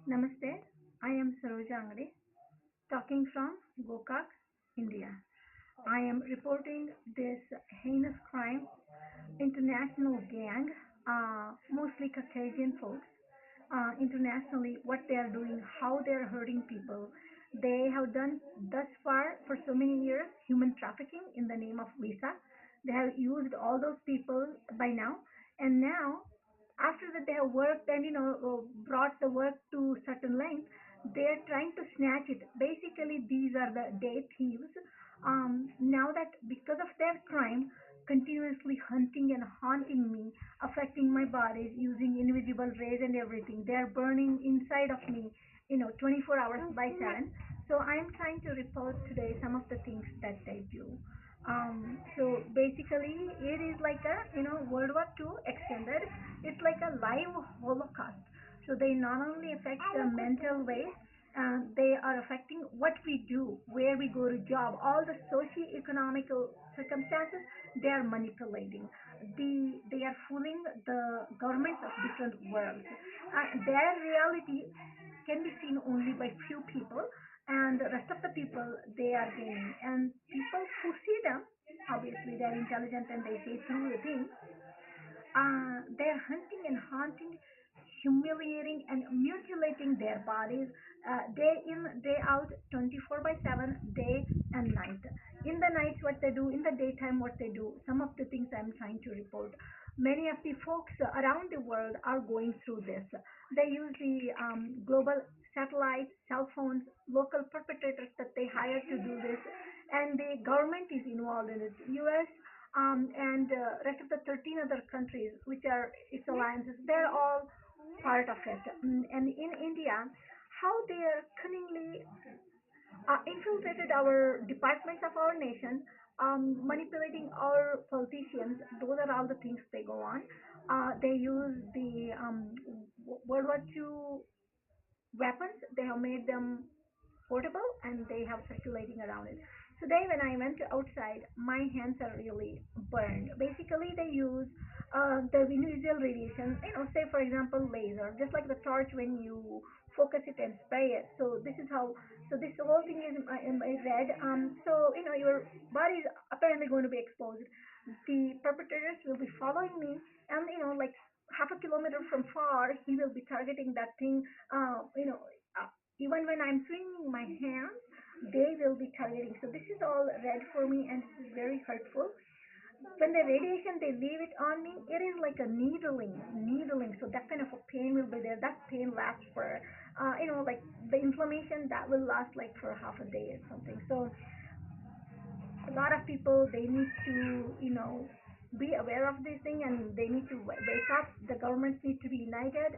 Namaste, I am Saroja Angade, talking from Gokak, India. I am reporting this heinous crime, international gang, mostly Caucasian folks, internationally, what they are doing, how they are hurting people. They have done thus far for so many years human trafficking in the name of visa. They have used all those people by now, and now after that they have worked and brought the work to certain length, they're trying to snatch it. Basically, these are the day thieves. Now that because of their crime, continuously hunting and haunting me, affecting my body using invisible rays and everything. They are burning inside of me, 24 hours by 7. So I am trying to report today some of the things that they do. So basically, it is like a World War II extended. It's like a live Holocaust. So they not only affect the mental way, they are affecting what we do, where we go to job, all the socio-economical circumstances. They are manipulating. They are fooling the governments of different worlds. Their reality can be seen only by few people, and the rest of the people they are gaining. And people who see them, obviously they are intelligent and they see through the things. They're hunting and haunting, humiliating and mutilating their bodies, day in, day out, 24 by 7, day and night. In the nights, what they do, in the daytime, what they do. Some of the things I'm trying to report. Many of the folks around the world are going through this. They use the global satellite, cell phones, local perpetrators that they hire to do this, and the government is involved in it. U.S. And rest of the 13 other countries, which are its alliances, they're all part of it. And in India, how they are cunningly infiltrated our departments of our nation, manipulating our politicians. Those are all the things they go on. They use the World War II weapons. They have made them portable and they have circulating around it. Today, when I went outside, my hands are really burned. Basically, they use the visual radiation, say for example, laser, just like the torch when you focus it and spray it. So this is how. So this whole thing is in red. So your body is apparently going to be exposed. The perpetrators will be following me, and like half a kilometer from far, he will be targeting that thing. Even when I'm swinging my hands, they will be targeting. So this is all red for me, and this is very hurtful. When the radiation they leave it on me, it is like a needling. So that kind of a pain will be there. That pain lasts for, like the inflammation that will last like for half a day or something. So a lot of people they need to be aware of this thing, and they need to wake up. The governments need to be united.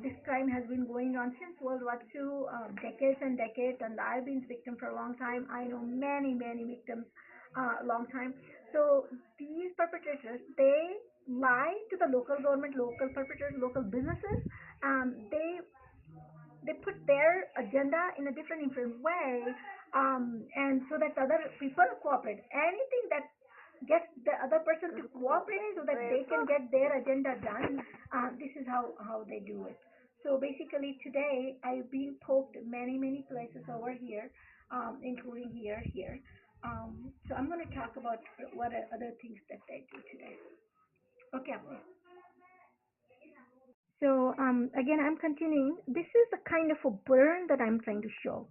This crime has been going on since World War II, decades and decades, and I've been victim for a long time. I know many victims, a long time. So these perpetrators they lie to the local government, local perpetrators, local businesses. They put their agenda in a different way, and so that other people cooperate. Anything that gets the other person to cooperate so that they can get their agenda done. This is how they do it. So basically, today I've been poked many places over here, including here. So I'm going to talk about what are other things that they do today. Okay. So again, I'm continuing. This is the kind of a burn that I'm trying to show.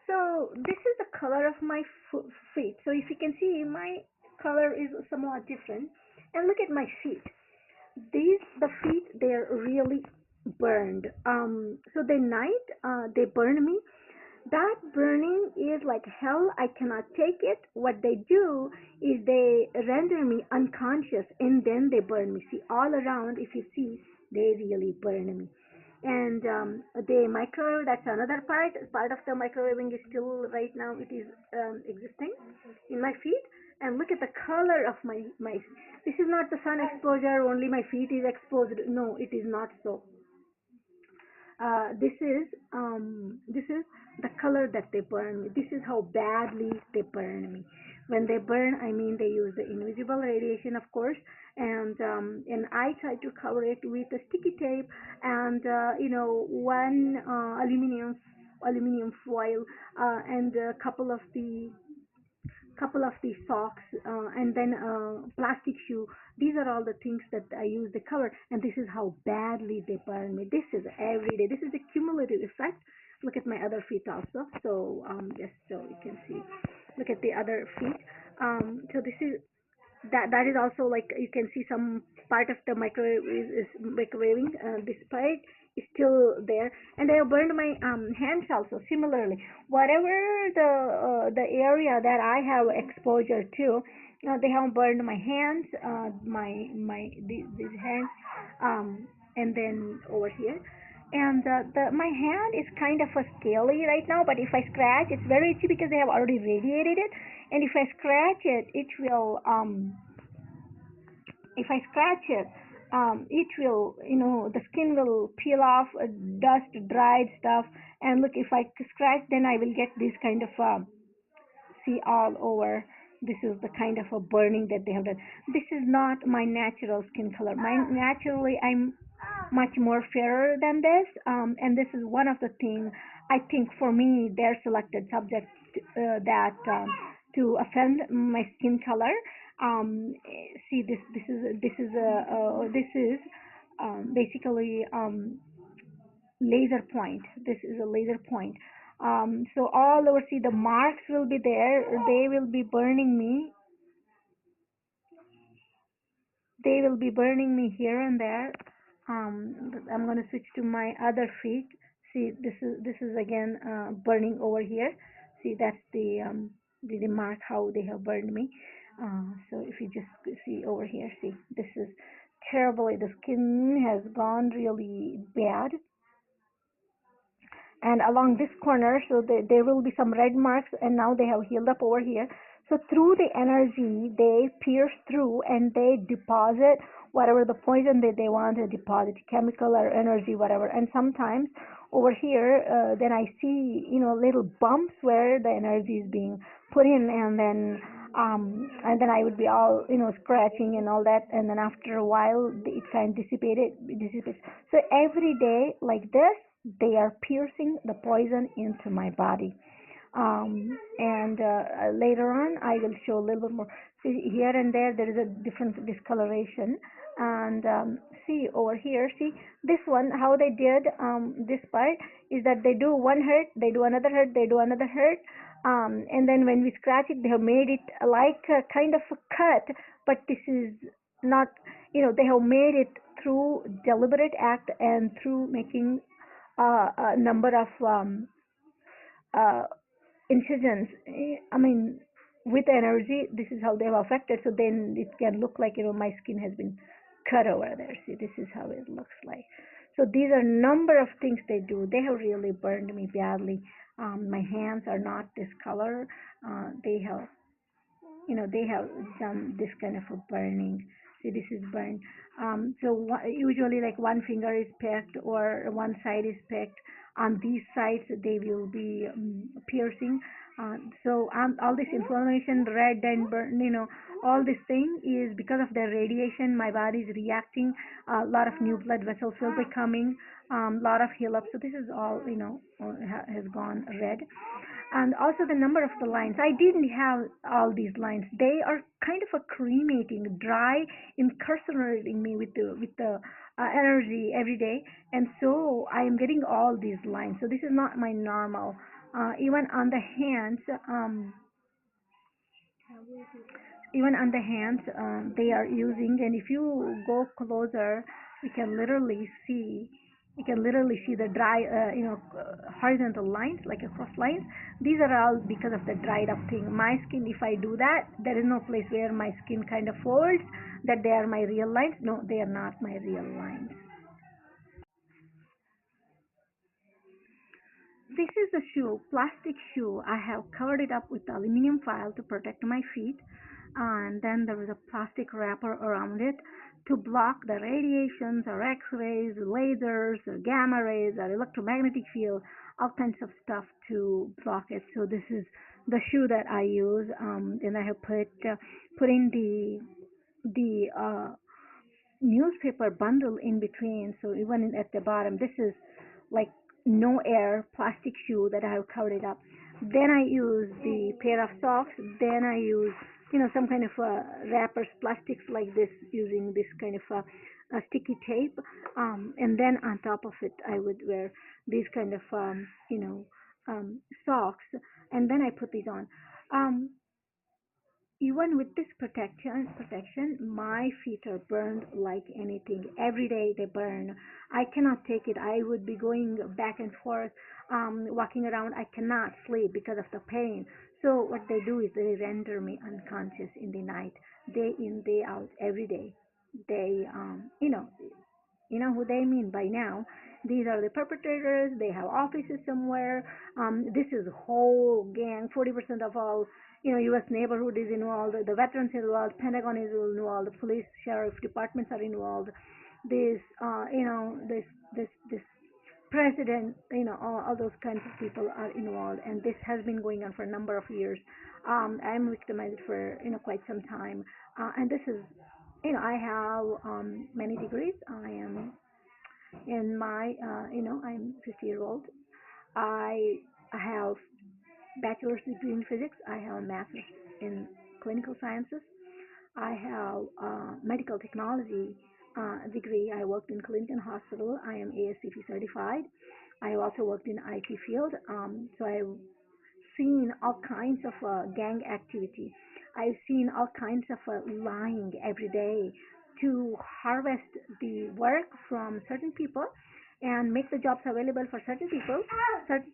So this is the color of my feet. So if you can see, my color is somewhat different. And look at my feet. The feet, they're really burned. So the night, they burn me. That burning is like hell. I cannot take it. What they do is they render me unconscious and then they burn me. See, all around, if you see, they really burn me. And the microwave, that's another part. Part of the microwaving is still right now, it is existing in my feet. And look at the color of my. This is not the sun exposure, only my feet is exposed. No, it is not so. This is the color that they burn me. This is how badly they burn me. When they burn, I mean they use the invisible radiation, of course, and I try to cover it with a sticky tape and one aluminum foil and a couple of the socks and then a plastic shoe. These are all the things that I use to cover, and this is how badly they burn me. This is every day. This is a cumulative effect. Look at my other feet also. So just so you can see, look at the other feet. So this is that is also like you can see some part of the microwave is microwaving. This part is still there, and I have burned my hands also similarly. Whatever the area that I have exposure to, they have burned my hands, these hands, and then over here. And my hand is kind of a scaly right now, but if I scratch, it's very itchy because they have already radiated it. And if I scratch it, it will if I scratch it, it will, the skin will peel off, dust, dried stuff. And look, if I scratch, then I will get this kind of see all over. This is the kind of a burning that they have done. This is not my natural skin color. Naturally, I'm much more fairer than this, and this is one of the things I think for me they're selected subject that to offend my skin color. See this is basically laser point. This is a laser point. So all over, see the marks will be there. They will be burning me here and there. I'm going to switch to my other feet. See, this is again burning over here. See, that's the mark how they have burned me. So if you just see over here, see, this is terribly. The skin has gone really bad, and along this corner, so there will be some red marks, and now they have healed up over here. So through the energy they pierce through and they deposit whatever the poison that they want to deposit, chemical or energy, whatever. And sometimes over here then I see little bumps where the energy is being put in, and then I would be all scratching and all that, and then after a while it kind of dissipates. So every day like this they are piercing the poison into my body. And later on I will show a little bit more. See, here and there is a different discoloration. And see over here, see this one, how they did this part is that they do one hurt, they do another hurt, they do another hurt, and then when we scratch it they have made it like a kind of a cut. But this is not, they have made it through deliberate act and through making a number of uh, incisions. I mean, with energy, this is how they have affected. So then it can look like my skin has been cut over there. See, this is how it looks like. So these are number of things they do. They have really burned me badly. My hands are not this color. They have done this kind of a burning. See, this is burned. So usually like one finger is picked or one side is picked. On these sides they will be piercing. So all this inflammation, red and burn, all this thing is because of the radiation. My body is reacting. A lot of new blood vessels will be coming. A lot of heal up. So this is all has gone red. And also the number of the lines. I didn't have all these lines. They are kind of a cremating, dry, incarcerating me with the energy every day, and so I am getting all these lines. So this is not my normal. Even on the hands, they are using, and if you go closer you can literally see the dry horizontal lines like a cross lines. These are all because of the dried up thing. My skin, if I do that, there is no place where my skin kind of folds that they are my real lines. No, they are not my real lines. This is a shoe, plastic shoe. I have covered it up with aluminum foil to protect my feet, and then there is a plastic wrapper around it to block the radiations or X-rays, lasers, or gamma rays, or electromagnetic field, all kinds of stuff to block it. So this is the shoe that I use, and I have put in the newspaper bundle in between. So even at the bottom, this is like no air plastic shoe that I have covered it up. Then I use the pair of socks. Then I use some kind of wrappers, plastics like this, using this kind of sticky tape. And then on top of it, I would wear these kind of socks, and then I put these on. Um, Even with this protection, my feet are burned like anything. Every day they burn. I cannot take it. I would be going back and forth, walking around. I cannot sleep because of the pain. So what they do is they render me unconscious in the night, day in, day out, every day. They, you know who they mean by now. These are the perpetrators. They have offices somewhere. This is a whole gang. 40% of all, U.S. neighborhood is involved. The veterans involved. Pentagon is involved. The police, sheriff departments are involved. This, this president, all those kinds of people are involved, and this has been going on for a number of years. I'm victimized for quite some time, and this is, I have many degrees. I am in my, I'm 50-year old. I have bachelor's degree in physics. I have a master's in clinical sciences. I have medical technology degree. I worked in Clinton Hospital. I am ASCP certified. I have also worked in IT field. So I've seen all kinds of gang activity. I've seen all kinds of lying every day to harvest the work from certain people and make the jobs available for certain people. Certain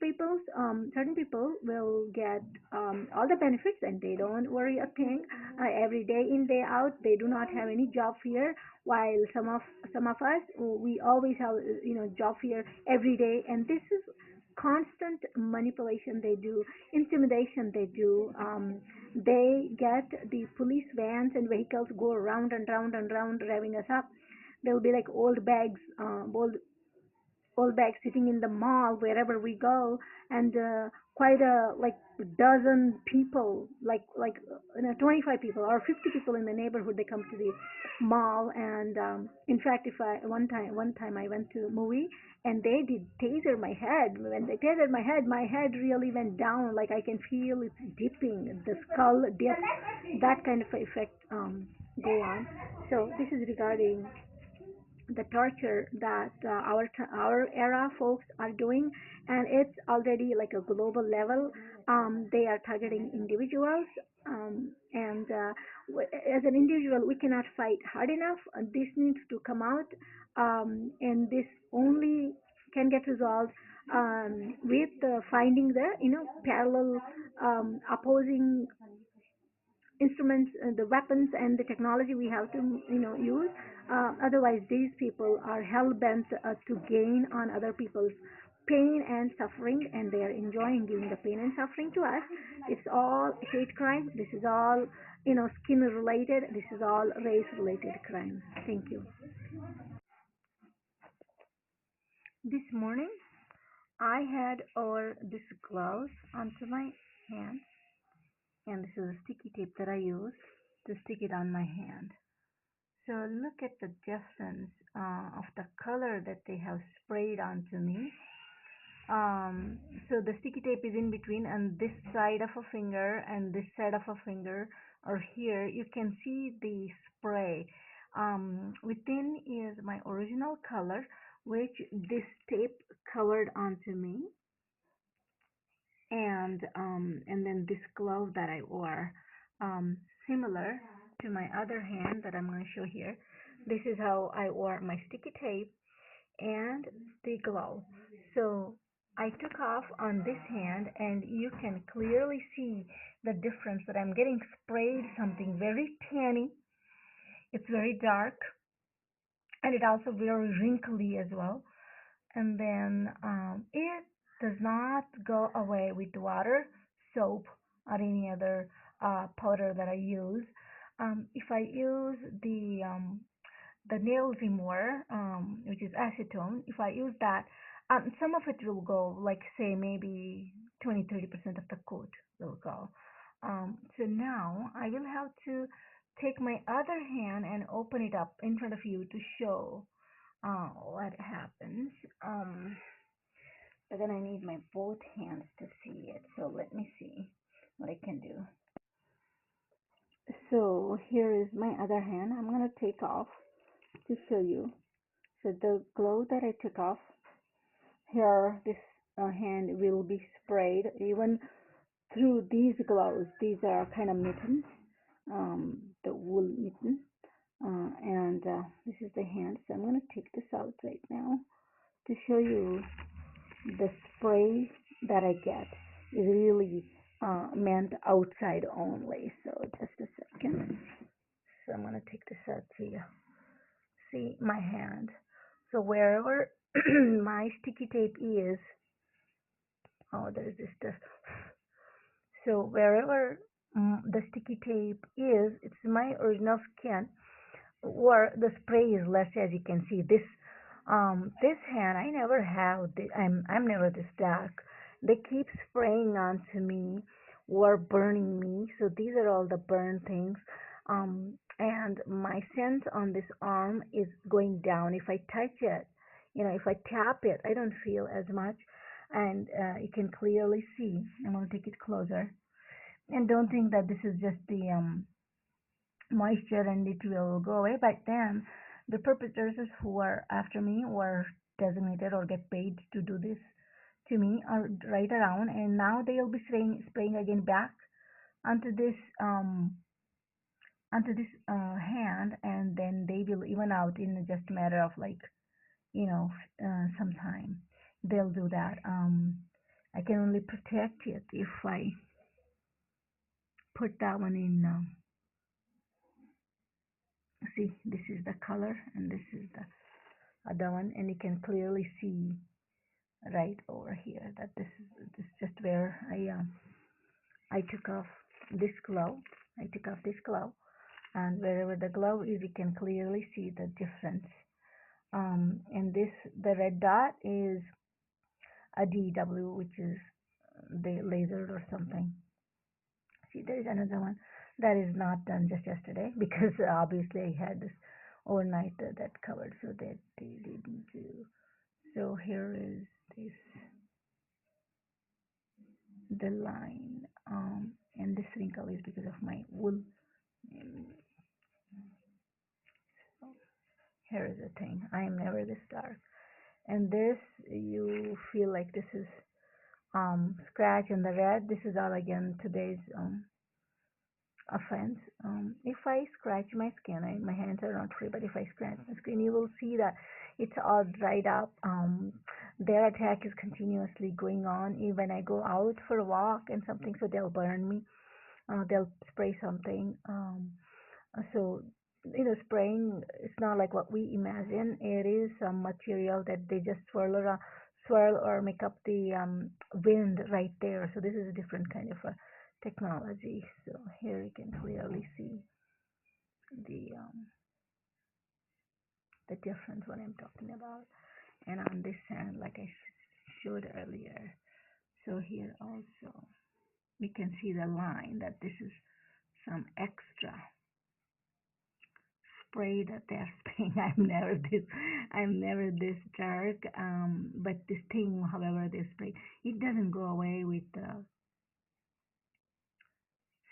people will get all the benefits and they don't worry a thing. Every day in, day out, they do not have any job fear. While some of us, we always have job fear every day, and this is constant manipulation they do, intimidation they do. They get the police vans and vehicles go round and round and round, revving us up. There'll be like old bags sitting in the mall wherever we go, and quite a like dozen people, like 25 people or 50 people in the neighborhood. They come to the mall, and in fact, if I one time I went to a movie and they did taser my head. When they tasered my head really went down. Like I can feel it dipping, the skull dips. That kind of effect go on. So this is regarding the torture that our era folks are doing, and it's already like a global level. They are targeting individuals, and as an individual, we cannot fight hard enough. This needs to come out, and this only can get resolved with finding the parallel opposing instruments, the weapons and the technology we have to use. Otherwise, these people are hell bent to gain on other people's pain and suffering, and they are enjoying giving the pain and suffering to us. It's all hate crime. This is all skin related. This is all race related crime. Thank you. This morning, I had all this gloves onto my hand, and this is a sticky tape that I use to stick it on my hand. So look at the difference of the color that they have sprayed onto me. So the sticky tape is in between, and this side of a finger and this side of a finger, or here, you can see the spray. Within is my original color, which this tape covered onto me, and then this glove that I wore, similar to my other hand that I'm going to show here. This is how I wore my sticky tape and the glove. So I took off on this hand, and you can clearly see the difference that I'm getting sprayed something very tanny. It's very dark, and it also very wrinkly as well. And then it does not go away with water, soap, or any other powder that I use. If I use the nail remover, which is acetone, if I use that, some of it will go, like say maybe 20-30% of the coat will go. So now I will have to take my other hand and open it up in front of you to show what happens. But then I need my both hands to see it. So let me see what I can do. So here is my other hand. I'm going to take off to show you. So the glove that I took off, here this hand will be sprayed even through these gloves. These are kind of mittens, the wool mitten. And this is the hand. So I'm going to take this out right now to show you the spray that I get is really meant outside only. So just a second. So I'm going to take this out to you. See my hand. So wherever my sticky tape is, oh, there's this dust. So wherever the sticky tape is, it's my original skin, or the spray is less, as you can see. This hand, I never have. I'm never this dark. They keep spraying onto me or burning me. So these are all the burn things. And my scent on this arm is going down. If I touch it, if I tap it, I don't feel as much. And you can clearly see. I'm gonna take it closer. And don't think that this is just the moisture and it will go away. But then the perpetrators who are after me or designated or get paid to do this to me are right around, and now they'll be spraying again back onto this hand, and then they will even out in just a matter of like some time. They'll do that. I can only protect it if I put that one in. See, this is the color and this is the other one, and you can clearly see right over here that this is just where I took off this glove. I took off this glove, and wherever the glove is, you can clearly see the difference. And the red dot is a DW, which is the lasered or something. See, there is another one that is not done just yesterday because obviously I had this overnight that covered, so that they didn't do. So here is this the line, and this wrinkle is because of my wool. So here is the thing. I am never this dark, and this you feel like this is scratch, and the red. This is all again today's offense. If I scratch my skin, my hands are not free, but if I scratch my skin, you will see that it's all dried up. Their attack is continuously going on. Even I go out for a walk and something, so they'll burn me. They'll spray something. So spraying is not like what we imagine. It is some material that they just swirl or make up the wind right there. So this is a different kind of a technology. So here you can clearly see the difference what I'm talking about. And on this hand, like I showed earlier, so here also we can see the line that this is some extra spray that they're spraying. I'm never this dark. But this thing, however they spray, it doesn't go away with the.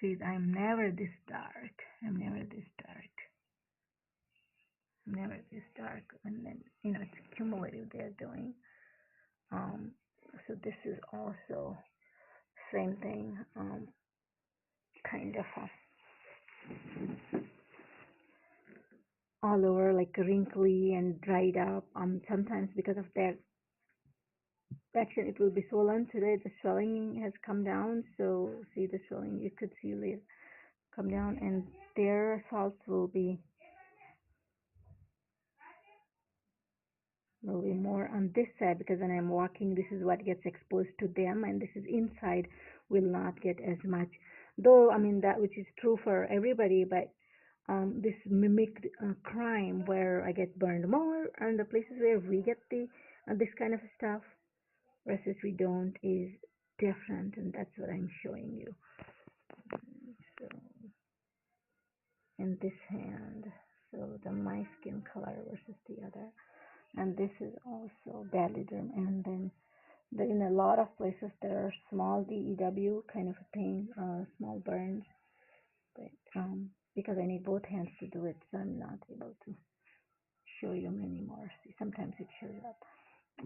See, I'm never this dark. I'm never this dark. Never this dark. And then it's cumulative they're doing. Um, so this is also same thing. Kind of all over like wrinkly and dried up. Sometimes because of their action it will be swollen. Today the swelling has come down, so see the swelling, you could see it come down, and their salts will be more on this side, because when I'm walking, this is what gets exposed to them, and this is inside will not get as much. Though I mean that which is true for everybody, but this mimicked crime where I get burned more, and the places where we get the this kind of stuff versus we don't is different, and that's what I'm showing you. So in this hand. So the my skin color versus the other. And this is also badly derm. And then in a lot of places there are small DEW kind of a thing, small burns. But because I need both hands to do it, so I'm not able to show you many more. See, sometimes it shows up.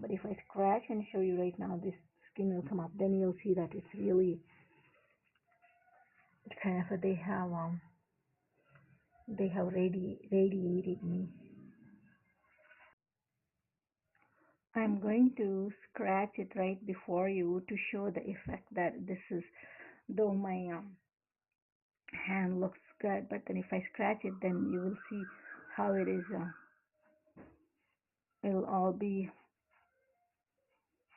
But if I scratch and show you right now, this skin will come up. Then you'll see that it's really kind of a, they have radiated me. I'm going to scratch it right before you to show the effect that this is, though my hand looks good, but then if I scratch it, then you will see how it is. It'll all be,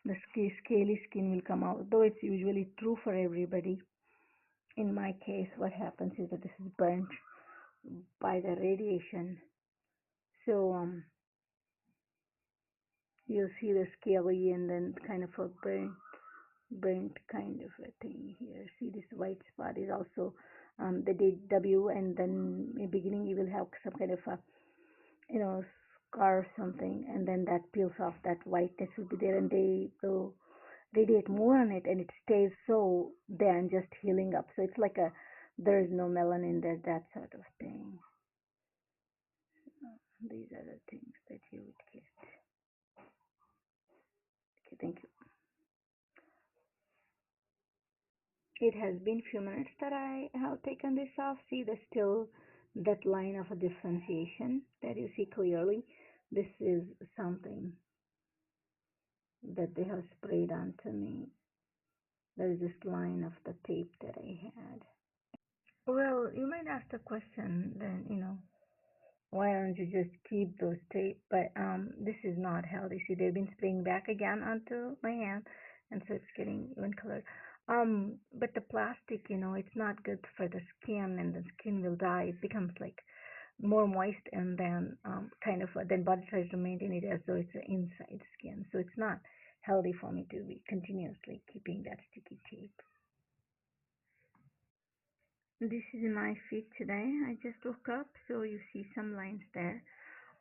the scaly skin will come out, though it's usually true for everybody. In my case, what happens is that this is burnt by the radiation. So you'll see the scaly and then kind of a burnt kind of a thing here. See, this white spot is also the DW, and then in the beginning you will have some kind of a, you know, scar or something, and then that peels off, that whiteness will be there, and they will radiate more on it, and it stays so than just healing up. So it's like a, there is no melanin there, that sort of thing. These are the things that you would get. Okay, thank you. It has been few minutes that I have taken this off. See, there's still that line of a differentiation that you see clearly. This is something that they have sprayed onto me. There is this line of the tape that I had. Well, you might ask the question then, why don't you just keep those tape? But this is not healthy. See, they've been spraying back again onto my hand, and so it's getting even colored. But the plastic, it's not good for the skin, and the skin will die. It becomes like more moist, and then kind of then body tries to maintain it as though it's an inside skin. So it's not healthy for me to be continuously keeping that sticky tape. This is my feet today. I just woke up, so you see some lines there.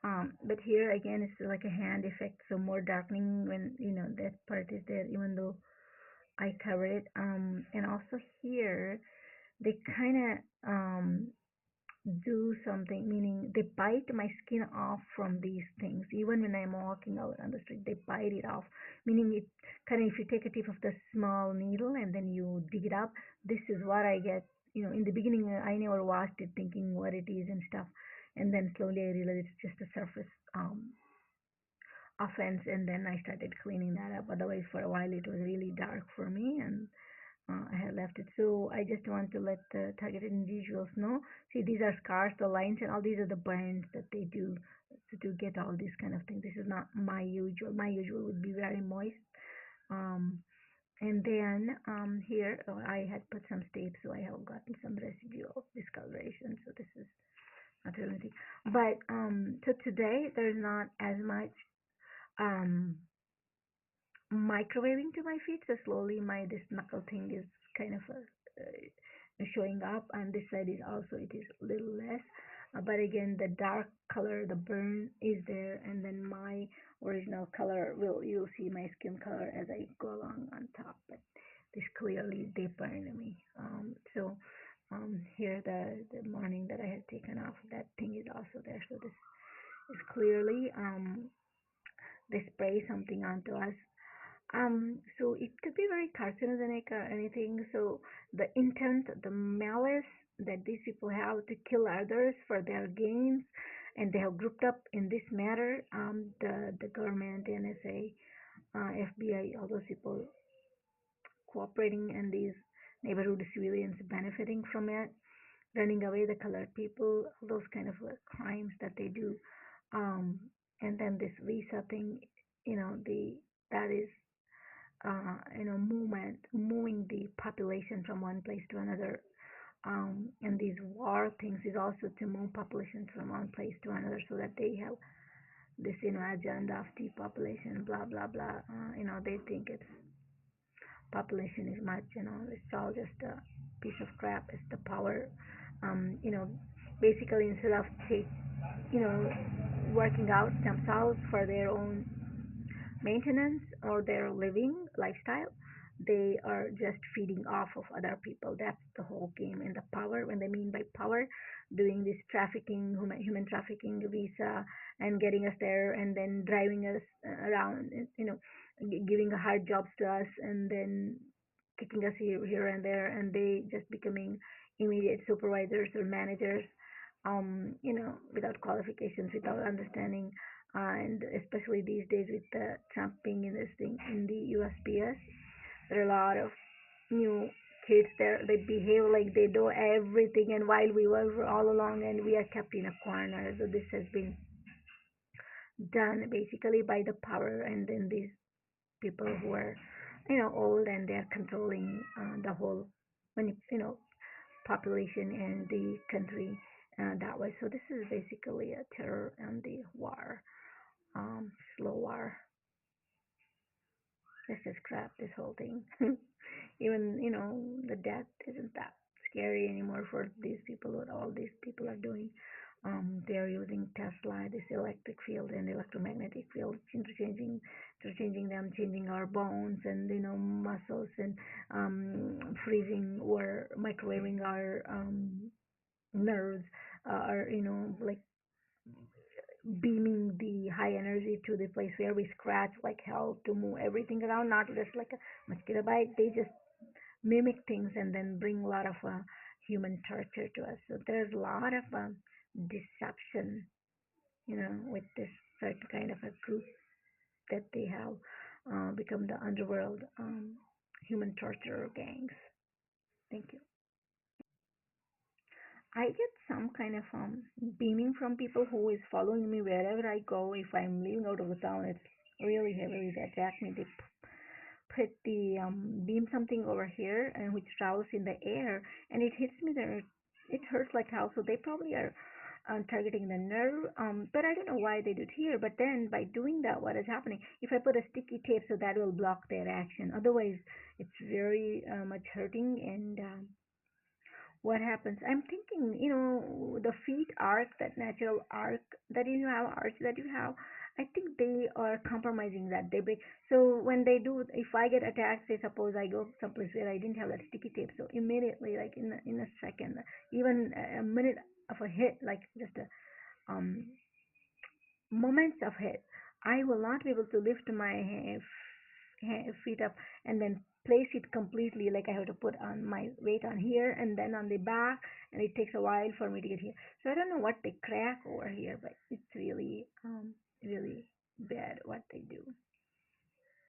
But here again, it's like a hand effect, so more darkening when that part is there, even though I cover it. And also here, they kind of do something, meaning they bite my skin off from these things. Even when I'm walking out on the street, they bite it off, meaning it kind of, if you take a tip of the small needle and then you dig it up, this is what I get. In the beginning, I never watched it thinking what it is and stuff. And then slowly I realized it's just a surface offense, and then I started cleaning that up. Otherwise, for a while, it was really dark for me, and I had left it. So I just want to let the targeted individuals know. See, these are scars, the lines, and all these are the burns that they do to get all these kind of things. This is not my usual. My usual would be very moist. Um, and then here I had put some tape, so I have gotten some residual discoloration. So this is not really anything. But so today there's not as much um microwaving to my feet. So slowly my this knuckle thing is kind of showing up, and this side is also, it is a little less. But again, the dark color, the burn is there, and then my original color will, you'll see my skin color as I go along on top. But this clearly they burned me. So here the morning that I had taken off, that thing is also there. So this is clearly they spray something onto us. So it could be very carcinogenic or anything. So the intent, the malice that these people have to kill others for their gains, and they have grouped up in this matter. The government, NSA, FBI, all those people cooperating, and these neighborhood civilians benefiting from it, running away the colored people, all those kind of crimes that they do. Um, and then this visa thing, the that is movement, moving the population from one place to another. And these war things is also to move populations from one place to another, so that they have this, agenda of depopulation, blah blah blah. They think it's population is much, it's all just a piece of crap. It's the power, basically instead of you know working out themselves for their own maintenance or their living lifestyle, they are just feeding off of other people. That's the whole game. And the power, when they mean by power, doing this trafficking, human trafficking visa, and getting us there, and then driving us around, giving hard jobs to us, and then kicking us here and there, and they just becoming immediate supervisors or managers, without qualifications, without understanding, and especially these days with the Trump being in this thing in the USPS, there are a lot of new kids there. They behave like they know everything, and while we were all along, and we are kept in a corner. So this has been done basically by the power, and then these people who are, old, and they're controlling the whole, population and the country that way. So this is basically a terror and the war, slow war. Let's just scrap this whole thing. Even the death isn't that scary anymore for these people. What all these people are doing, they are using Tesla, this electric field and electromagnetic field, interchanging them, changing our bones and muscles, and freezing or microwaving our nerves, or like beaming the high energy to the place where we scratch like hell to move everything around, not just like a mosquito bite. They just mimic things and then bring a lot of human torture to us. So there's a lot of deception, with this certain kind of a group that they have become the underworld human torture gangs. Thank you. I get some kind of beaming from people who is following me wherever I go. If I'm leaving out of the town, it's really heavily. They attack me. They put the beam something over here, and which travels in the air, and it hits me there. It hurts like hell. So they probably are targeting the nerve. But I don't know why they do it here. But then by doing that, what is happening? If I put a sticky tape, so that will block their action. Otherwise, it's very much hurting, and what happens? I'm thinking, the feet arc, that natural arc that you have, arch that you have. I think they are compromising that. They break. So when they do, if I get attacked, say suppose I go someplace where I didn't have that sticky tape, so immediately, like in a second, even a minute of a hit, like just a um moments of hit, I will not be able to lift my feet up and then place it completely. Like I have to put on my weight on here and then on the back, and it takes a while for me to get here. So I don't know what they crack over here, but it's really, really bad what they do.